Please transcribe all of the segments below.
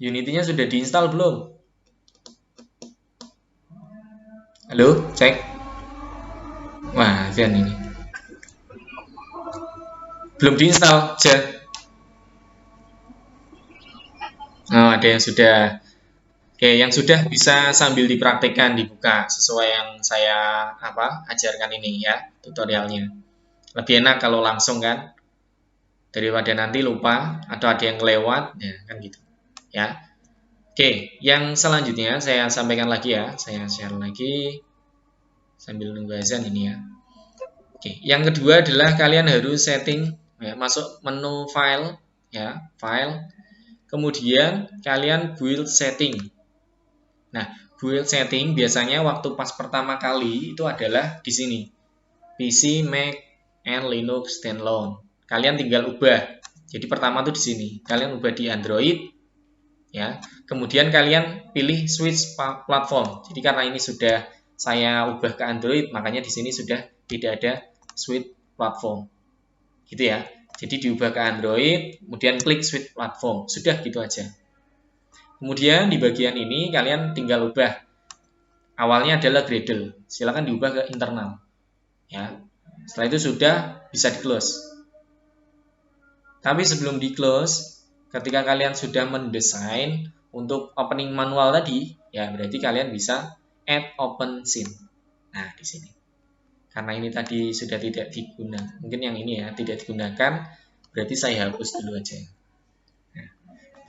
Unity-nya sudah diinstal belum? Halo, cek. Wah, Jan ini. Belum diinstal, Jan. Oh, ada yang sudah. Oke, yang sudah bisa sambil dipraktikkan, dibuka sesuai yang saya ajarkan ini ya, tutorialnya. Lebih enak kalau langsung kan, daripada nanti lupa atau ada yang lewat, ya kan gitu. Ya. Oke, yang selanjutnya saya sampaikan lagi ya, saya share lagi sambil nunggu azan ini ya. Oke, yang kedua adalah kalian harus setting ya, masuk menu file ya, file. Kemudian kalian build setting. Nah, build setting biasanya waktu pas pertama kali itu adalah di sini. PC, Mac, and Linux standalone. Kalian tinggal ubah. Jadi pertama tuh di sini. Kalian ubah di Android ya. Kemudian kalian pilih switch platform. Jadi karena ini sudah saya ubah ke Android, makanya di sini sudah tidak ada switch platform. Gitu ya. Jadi diubah ke Android, kemudian klik switch platform. Sudah gitu aja. Kemudian di bagian ini kalian tinggal ubah. Awalnya adalah Gradle. Silakan diubah ke internal. Ya. Setelah itu sudah bisa di-close. Tapi sebelum di-close, ketika kalian sudah mendesain untuk opening manual tadi, ya berarti kalian bisa add open scene. Nah, di sini. Karena ini tadi sudah tidak digunakan, mungkin yang ini ya tidak digunakan, berarti saya hapus dulu aja. Nah,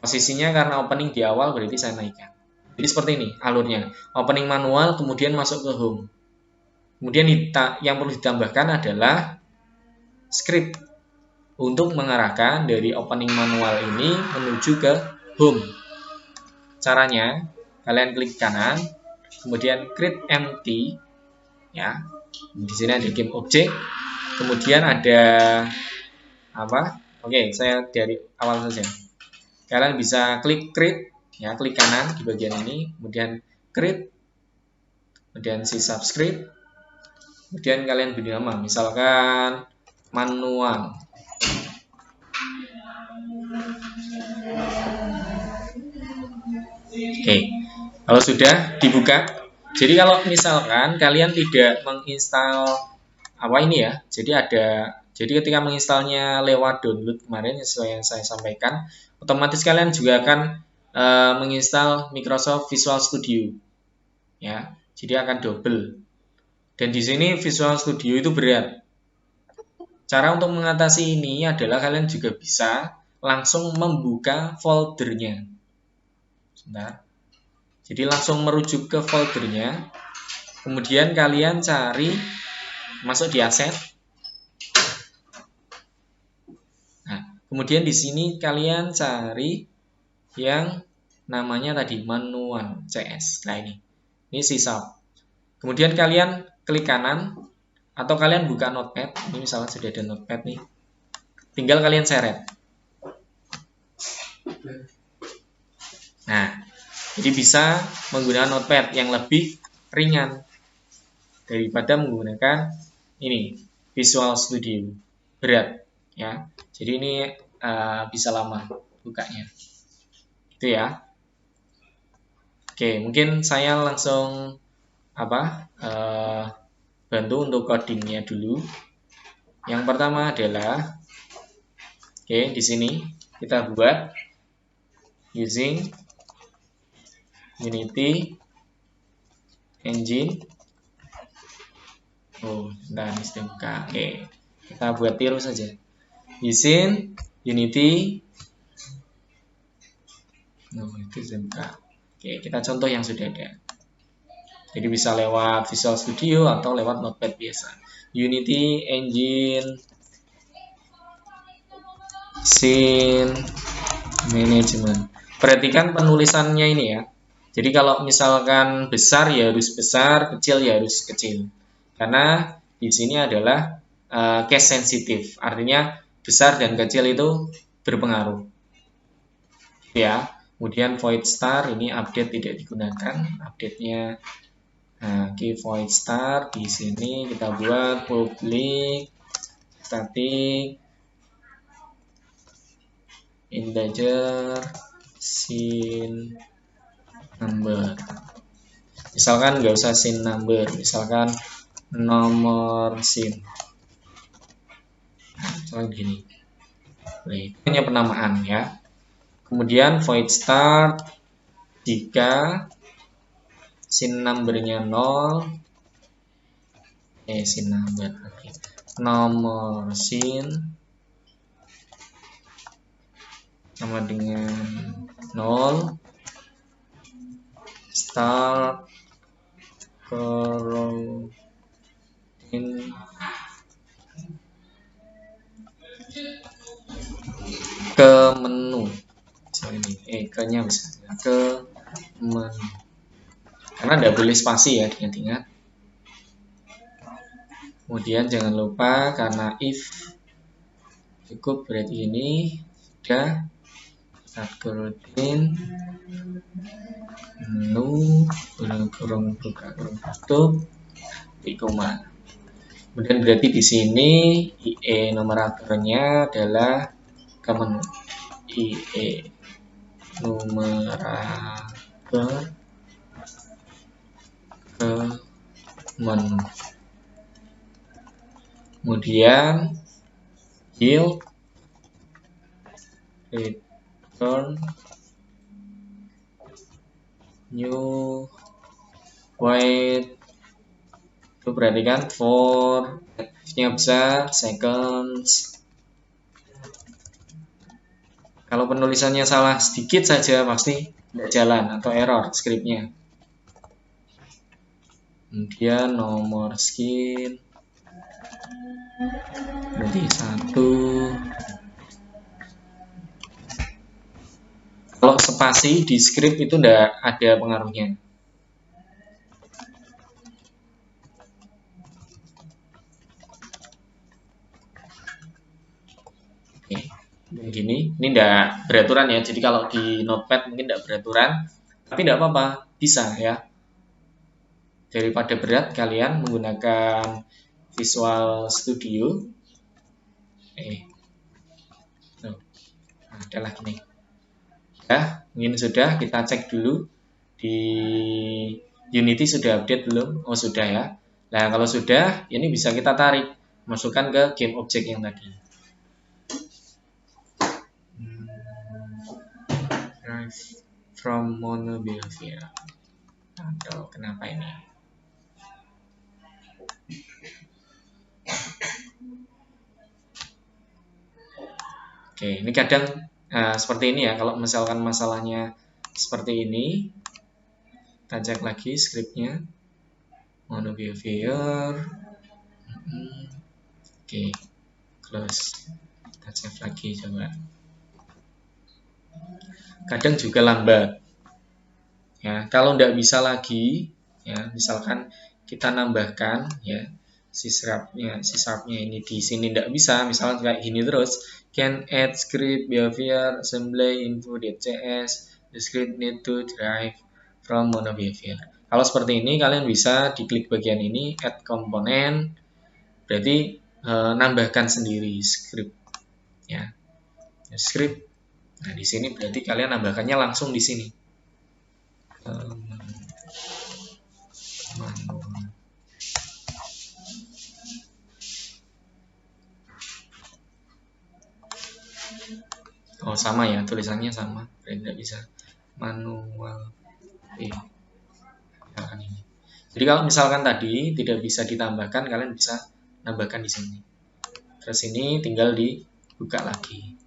posisinya karena opening di awal berarti saya naikkan. Jadi seperti ini alurnya, opening manual kemudian masuk ke home. Kemudian yang perlu ditambahkan adalah script untuk mengarahkan dari opening manual ini menuju ke home. Caranya kalian klik kanan, kemudian create empty, ya. Di sini ada game object, kemudian ada apa? Oke, saya dari awal saja. Kalian bisa klik create, ya, klik kanan di bagian ini, kemudian create, kemudian si subscript, kemudian kalian beri nama, misalkan manual. Oke, kalau sudah dibuka, jadi kalau misalkan kalian tidak menginstal ini ya, jadi ketika menginstalnya lewat download kemarin yang saya sampaikan, otomatis kalian juga akan menginstal Microsoft Visual Studio, ya, jadi akan double. Dan di sini Visual Studio itu berat. Cara untuk mengatasi ini adalah kalian juga bisa langsung membuka foldernya. Sebentar. Jadi langsung merujuk ke foldernya. Kemudian kalian cari, masuk di aset. Nah, kemudian di sini kalian cari yang namanya tadi manual CS. Nah ini C#. Kemudian kalian klik kanan atau kalian buka notepad. Ini misalnya sudah ada notepad nih. Tinggal kalian seret. Nah, jadi bisa menggunakan notepad yang lebih ringan daripada menggunakan ini Visual Studio, berat ya. Jadi ini bisa lama bukanya. Itu ya. Oke, mungkin saya langsung bantu untuk codingnya dulu. Yang pertama adalah di sini kita buat using Unity Engine. Nah, ini sudah buka. Oke, kita buat tiru saja. Using Unity. Itu sudah buka. Oke, kita contoh yang sudah ada. Jadi bisa lewat Visual Studio atau lewat Notepad biasa. Unity Engine Scene Management. Perhatikan penulisannya ini ya. Jadi kalau misalkan besar ya harus besar, kecil ya harus kecil. Karena di sini adalah case sensitive, artinya besar dan kecil itu berpengaruh. Ya, kemudian void star ini update tidak digunakan, update-nya void star di sini kita buat public static integer sin number. Misalkan nggak usah sin number, misalkan nomor SIM. Misalkan gini. Ini hanya penamaan ya. Kemudian void start jika SIN numbernya 0. SIN number. Okay. Nomor SIN sama dengan 0. Start coroutine ke menu. Ini ke-nya bisa ke menu. Karena tidak boleh spasi ya, ingat-ingat. Kemudian jangan lupa karena if cukup berarti ini sudah start coroutine menu kurung buka kurung tutup koma. Kemudian berarti di sini IE numeratornya adalah ke menu. IE numerator ke menu. Kemudian yield return new wait. Itu perhatikan for nya besar seconds. Kalau penulisannya salah sedikit saja pasti tidak jalan atau error scriptnya. Kemudian nomor skin berarti 1. Kalau spasi di script itu tidak ada pengaruhnya. Begini, ini tidak beraturan ya. Jadi kalau di notepad mungkin tidak beraturan, tapi tidak apa-apa, bisa ya. Daripada berat, kalian menggunakan Visual Studio. Nah, adalah gini. Ya, mungkin sudah. Kita cek dulu di Unity sudah update belum? Oh sudah ya. Nah kalau sudah, ini bisa kita tarik, masukkan ke game object yang tadi. From mono behavior. Aduh, kenapa ini? Oke, ini kadang seperti ini ya. Kalau misalkan masalahnya seperti ini, kita cek lagi scriptnya. Mono behavior. Oke, close. Kita save lagi coba. Kadang juga lambat. Ya, kalau tidak bisa lagi, ya, misalkan kita nambahkan, ya, si sharpnya ini di sini tidak bisa, misalkan kayak gini terus, can add script behavior assembly info.cs, the script need to derive from mono behavior. Kalau seperti ini, kalian bisa diklik bagian ini, add component, berarti nambahkan sendiri script, ya, script. Nah, di sini berarti kalian nambahkannya langsung di sini. Oh, sama ya, tulisannya sama. Berarti tidak bisa manual. Ini. Jadi kalau misalkan tadi tidak bisa ditambahkan, kalian bisa nambahkan di sini. Terus ini tinggal dibuka lagi.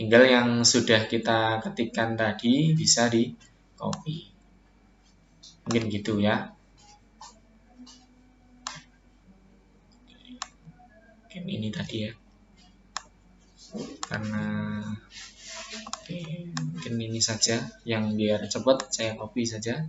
Tinggal yang sudah kita ketikkan tadi bisa di copy. Mungkin gitu ya. Mungkin ini tadi ya. Karena mungkin ini saja yang biar cepat saya copy saja.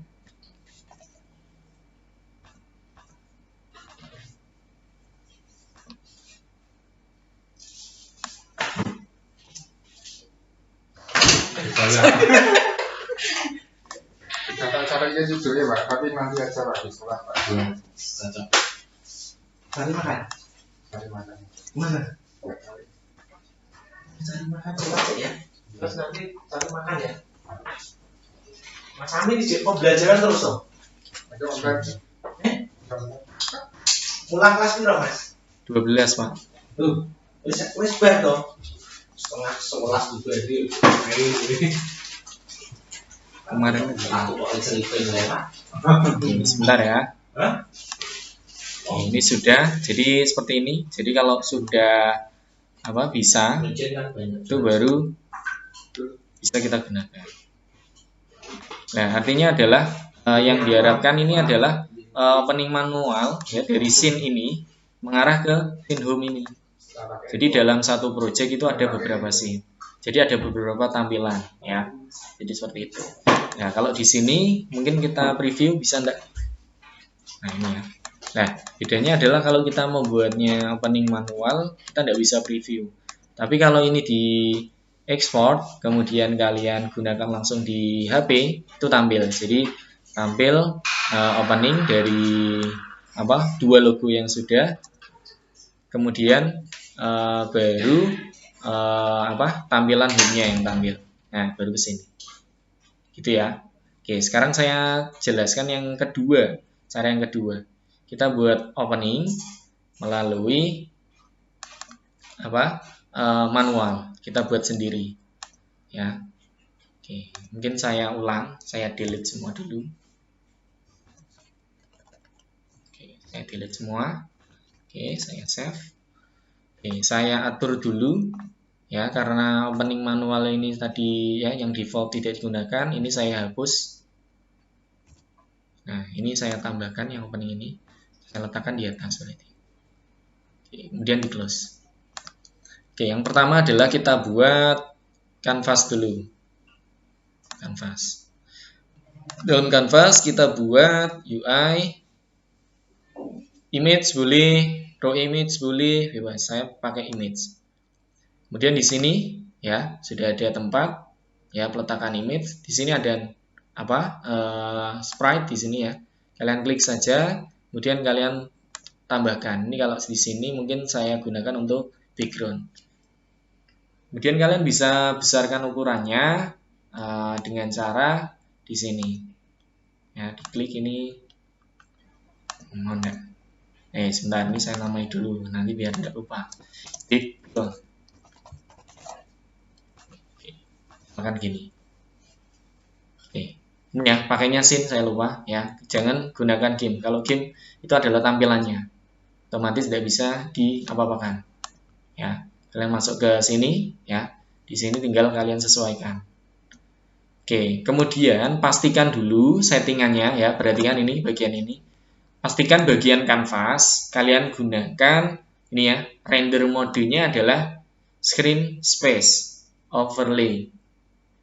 Acaranya judulnya Pak, tapi nanti acara di sekolah Pak. Cocok. Cari makan. Cari makan. Mana? Ya, cari. Cari makan coba ya. Terus nanti cari makan ya. Mas Amin di pembelajaran terus dong. Ada online. Pulang kelas berapa Mas? 12 Pak. Tuh, wis bar dong. Setengah 11 juga itu. Kemarin Aku kok selipin ya Pak. ini sebentar ya. Hah? Ini sudah, jadi seperti ini. Jadi kalau sudah bisa, Ujian kan banyak. itu baru bisa kita gunakan. Nah, artinya adalah yang diharapkan ini adalah opening manual ya dari scene ini mengarah ke scene home ini. Jadi dalam satu project itu ada beberapa scene. Jadi ada beberapa tampilan ya. Jadi seperti itu. Nah, kalau di sini mungkin kita preview bisa enggak? Nah, ini ya. Nah, bedanya adalah kalau kita membuatnya opening manual, kita tidak bisa preview. Tapi kalau ini di export, kemudian kalian gunakan langsung di HP, itu tampil. Jadi tampil opening dari dua logo yang sudah, kemudian baru tampilan home-nya yang tampil. Nah, baru ke sini. Gitu ya. Oke, sekarang saya jelaskan yang kedua. Cara yang kedua. Kita buat opening melalui manual. Kita buat sendiri. Ya. Oke, mungkin saya ulang, saya delete semua dulu. Oke, saya delete semua. Oke, saya save. Oke, saya atur dulu ya, karena opening manual ini tadi ya yang default tidak digunakan, ini saya hapus. Nah, ini saya tambahkan yang opening ini, saya letakkan di atas berarti. Oke, kemudian di close. Oke, yang pertama adalah kita buat canvas dulu. Canvas. Dalam canvas kita buat UI, image boleh, raw image boleh, bebas. Saya pakai image. Kemudian di sini ya sudah ada tempat ya peletakan image. Di sini ada sprite di sini ya. Kalian klik saja, kemudian kalian tambahkan. Ini kalau di sini mungkin saya gunakan untuk background. Kemudian kalian bisa besarkan ukurannya dengan cara di sini. Ya, diklik ini. Sebentar, ini saya namai dulu nanti biar tidak lupa. Makan gini. Ini ya, pakainya scene saya lupa ya. Jangan gunakan game. Kalau game itu adalah tampilannya. Otomatis tidak bisa diapa-apakan. Ya, kalian masuk ke sini ya. Di sini tinggal kalian sesuaikan. Oke, kemudian pastikan dulu settingannya ya. Perhatikan ini bagian ini. Pastikan bagian kanvas kalian gunakan ini ya. Render modenya adalah screen space overlay.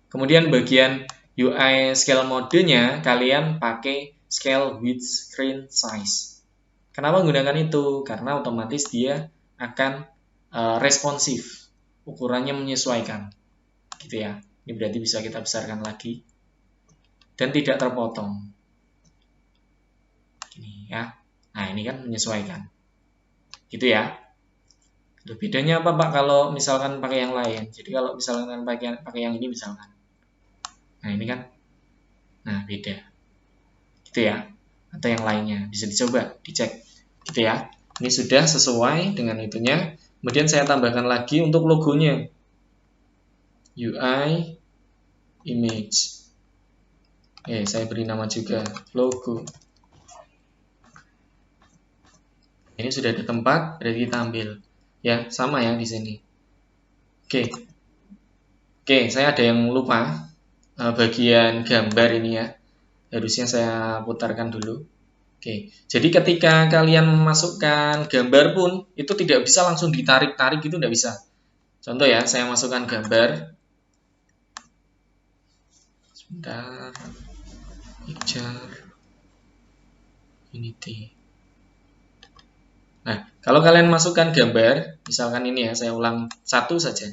Kemudian bagian UI scale modenya kalian pakai scale with screen size. Kenapa menggunakan itu? Karena otomatis dia akan responsif, ukurannya menyesuaikan, gitu ya. Ini berarti bisa kita besarkan lagi dan tidak terpotong. Gini ya. Nah ini kan menyesuaikan, gitu ya. Bedanya apa Pak kalau misalkan pakai yang lain? Jadi kalau misalkan pakai yang ini misalkan. Nah ini kan, nah beda, gitu ya. Atau yang lainnya bisa dicoba, dicek, gitu ya. Ini sudah sesuai dengan itunya. Kemudian saya tambahkan lagi untuk logonya, UI image. Saya beri nama juga logo. Ini sudah ada tempat, berarti tampil. Ya sama ya di sini. Oke, saya ada yang lupa. Bagian gambar ini ya, harusnya saya putarkan dulu. Oke, jadi ketika kalian memasukkan gambar pun itu tidak bisa langsung ditarik-tarik gitu, tidak bisa. Contoh ya, saya masukkan gambar. Sebentar, picture, Unity. Nah, kalau kalian masukkan gambar, misalkan ini ya, saya ulang satu saja.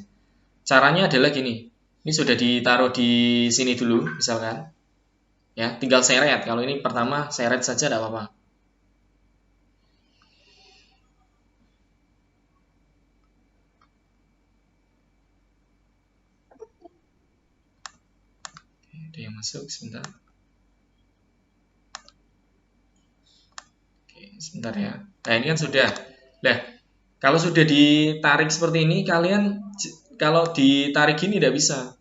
Caranya adalah gini. Ini sudah ditaruh di sini dulu, misalkan. Ya, tinggal seret. Kalau ini pertama seret saja tidak apa-apa. Ada yang masuk sebentar. Oke, sebentar ya. Nah, ini kan sudah. Nah, kalau sudah ditarik seperti ini, kalian kalau ditarik ini tidak bisa.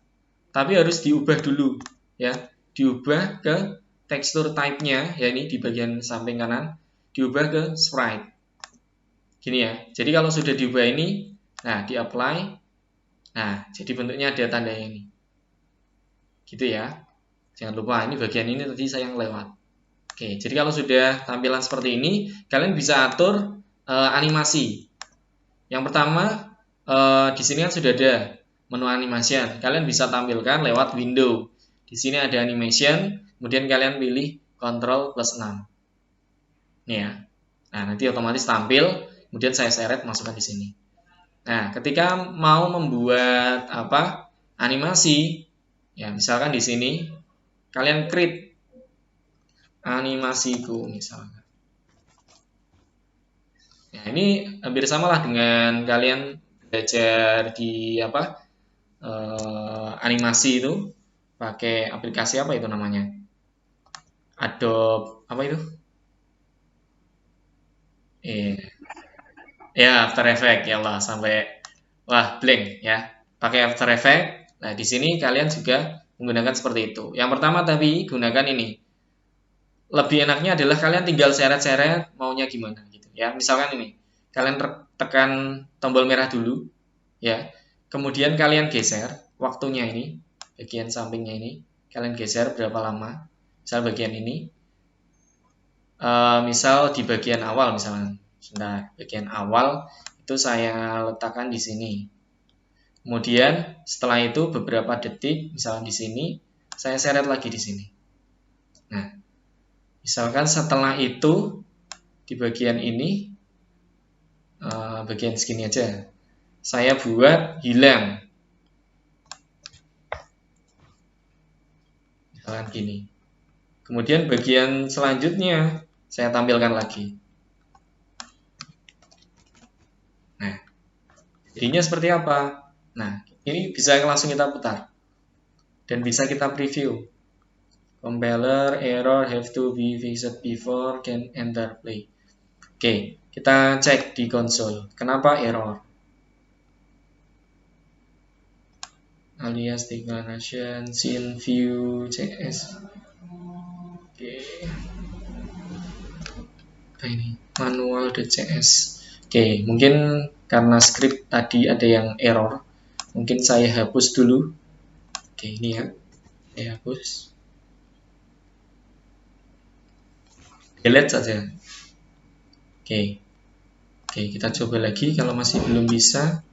Tapi harus diubah dulu, ya. Diubah ke tekstur type-nya, ya ini di bagian samping kanan, diubah ke sprite. Gini ya. Jadi kalau sudah diubah ini, nah di-apply. Nah, jadi bentuknya ada tanda ini. Gitu ya. Jangan lupa, ini bagian ini tadi saya yang lewat. Oke, jadi kalau sudah tampilan seperti ini, kalian bisa atur animasi. Yang pertama, di sini kan sudah ada menu animation. Kalian bisa tampilkan lewat window. Di sini ada animation, kemudian kalian pilih Ctrl +6. Ini ya. Nah, nanti otomatis tampil, kemudian saya seret masukkan di sini. Nah, ketika mau membuat animasi, ya misalkan di sini kalian create animasiku misalkan. Nah, ini hampir sama lah dengan kalian belajar di animasi itu pakai aplikasi apa itu namanya? Adobe apa itu? Ya, After Effects ya lah sampai blank ya. Pakai After Effects. Nah, di sini kalian juga menggunakan seperti itu. Yang pertama tapi gunakan ini. Lebih enaknya adalah kalian tinggal seret-seret maunya gimana gitu ya. Misalkan ini, kalian tekan tombol merah dulu ya. Kemudian kalian geser waktunya ini, bagian sampingnya ini, kalian geser berapa lama. Misal bagian ini. Misal di bagian awal misalnya. Nah, bagian awal itu saya letakkan di sini. Kemudian setelah itu beberapa detik, misalnya di sini, saya seret lagi di sini. Nah, misalkan setelah itu di bagian ini, bagian segini aja, saya buat hilang. Misalkan gini. Kemudian bagian selanjutnya saya tampilkan lagi. Nah, jadinya seperti apa? Nah, ini bisa langsung kita putar. Dan bisa kita preview. Compiler error have to be fixed before can enter play. Oke, kita cek di konsol. Kenapa error? Alias declaration scene view cs. Oke. Apa ini? Manual.cs. Oke, mungkin karena script tadi ada yang error. Mungkin saya hapus dulu. Oke, ini ya. Saya hapus. Delete saja. Oke. Oke, kita coba lagi kalau masih belum bisa.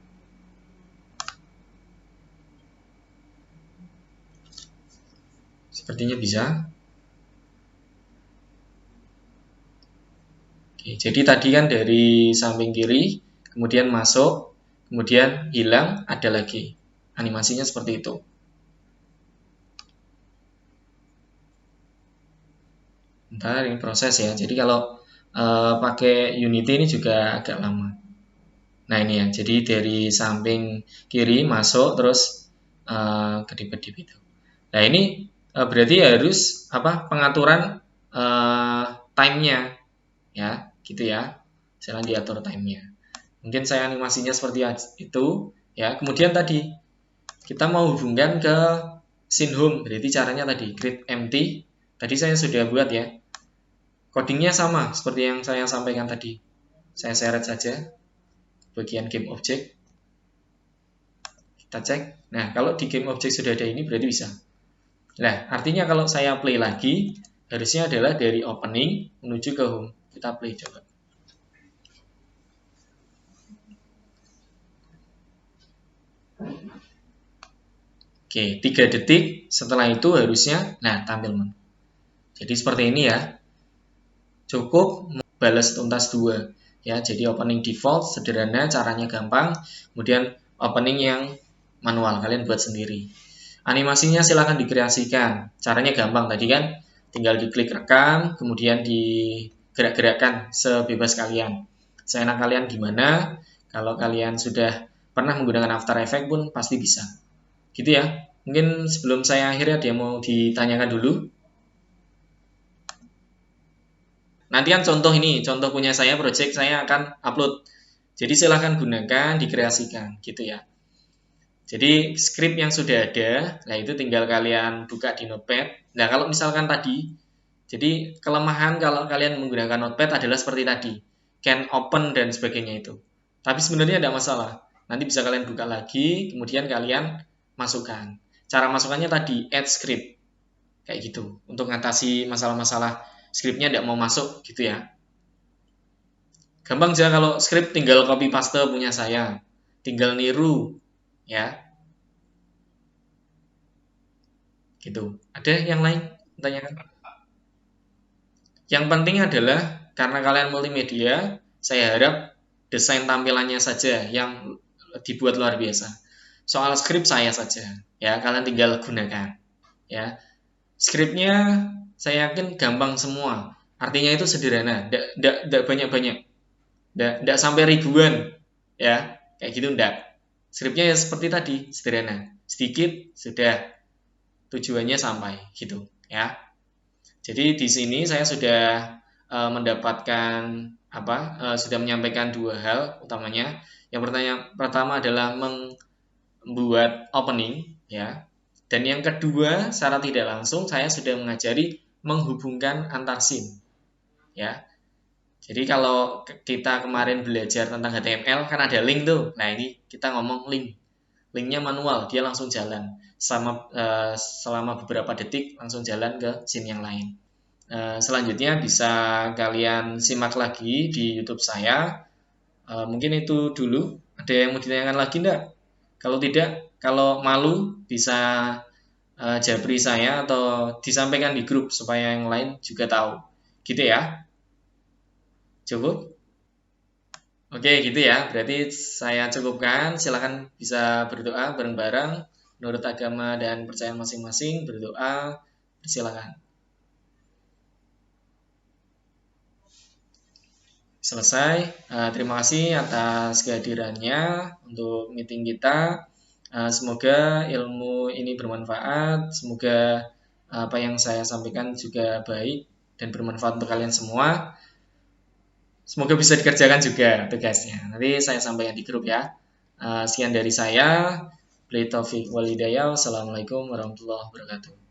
Sepertinya bisa. Oke, jadi tadi kan dari samping kiri, kemudian masuk, kemudian hilang, ada lagi. Animasinya seperti itu. Bentar, ini proses ya. Jadi kalau pakai Unity ini juga agak lama. Nah ini ya, jadi dari samping kiri masuk terus kedip-kedip itu. Nah ini berarti harus pengaturan time-nya ya, gitu ya. Jangan diatur time-nya. Mungkin saya animasinya seperti itu ya. Kemudian tadi kita mau hubungkan ke scene home, berarti caranya tadi create empty. Tadi saya sudah buat ya. Codingnya sama seperti yang saya sampaikan tadi. Saya seret saja bagian game object. Kita cek. Nah, kalau di game object sudah ada ini berarti bisa. Nah, artinya kalau saya play lagi, harusnya adalah dari opening menuju ke home. Kita play coba. Oke, 3 detik setelah itu harusnya tampil menu. Jadi seperti ini ya. Cukup balas tuntas 2 ya. Jadi opening default sederhana, caranya gampang. Kemudian opening yang manual kalian buat sendiri. Animasinya silahkan dikreasikan. Caranya gampang tadi kan, tinggal diklik rekam, kemudian digerak-gerakkan sebebas kalian. Seenak kalian gimana? Kalau kalian sudah pernah menggunakan After Effects pun pasti bisa. Gitu ya. Mungkin sebelum saya akhiri ada yang mau ditanyakan dulu. Nanti kan contoh ini, contoh punya saya, project saya akan upload. Jadi silahkan gunakan, dikreasikan gitu ya. Jadi script yang sudah ada, nah itu tinggal kalian buka di Notepad. Nah kalau misalkan tadi, jadi kelemahan kalau kalian menggunakan Notepad adalah seperti tadi, can open dan sebagainya itu. Tapi sebenarnya tidak masalah. Nanti bisa kalian buka lagi, kemudian kalian masukkan. Cara masukkannya tadi, add script. Kayak gitu, untuk mengatasi masalah-masalah scriptnya tidak mau masuk gitu ya. Gampang aja kalau script tinggal copy paste punya saya. Tinggal niru ya. Gitu. Ada yang lain tanyakan? Yang penting adalah karena kalian multimedia, saya harap desain tampilannya saja yang dibuat luar biasa. Soal script saya saja, ya kalian tinggal gunakan, ya. Skripnya saya yakin gampang semua. Artinya itu sederhana, tidak banyak-banyak, tidak sampai ribuan, ya kayak gitu tidak. Skripnya ya seperti tadi, sederhana, sedikit sudah tujuannya sampai, gitu, ya. Jadi di sini saya sudah mendapatkan sudah menyampaikan dua hal utamanya. Yang pertama adalah membuat opening ya. Dan yang kedua secara tidak langsung saya sudah mengajari menghubungkan antar scene ya. Jadi kalau kita kemarin belajar tentang HTML kan ada link tuh. Nah ini kita ngomong link. Linknya manual, dia langsung jalan selama beberapa detik langsung jalan ke scene yang lain. Selanjutnya bisa kalian simak lagi di YouTube saya. Mungkin itu dulu. Ada yang mau ditanyakan lagi enggak? Kalau tidak, kalau malu bisa japri saya atau disampaikan di grup supaya yang lain juga tahu. Gitu ya. Cukup? Oke, gitu ya. Berarti saya cukupkan. Silakan bisa berdoa bareng-bareng menurut agama dan percayaan masing-masing. Berdoa, silakan. Selesai. Terima kasih atas kehadirannya untuk meeting kita. Semoga ilmu ini bermanfaat. Semoga apa yang saya sampaikan juga baik dan bermanfaat untuk kalian semua. Semoga bisa dikerjakan juga tugasnya. Nanti saya sampaikan di grup ya. Sekian dari saya. Billahi taufiq wal hidayah. Wassalamualaikum warahmatullahi wabarakatuh.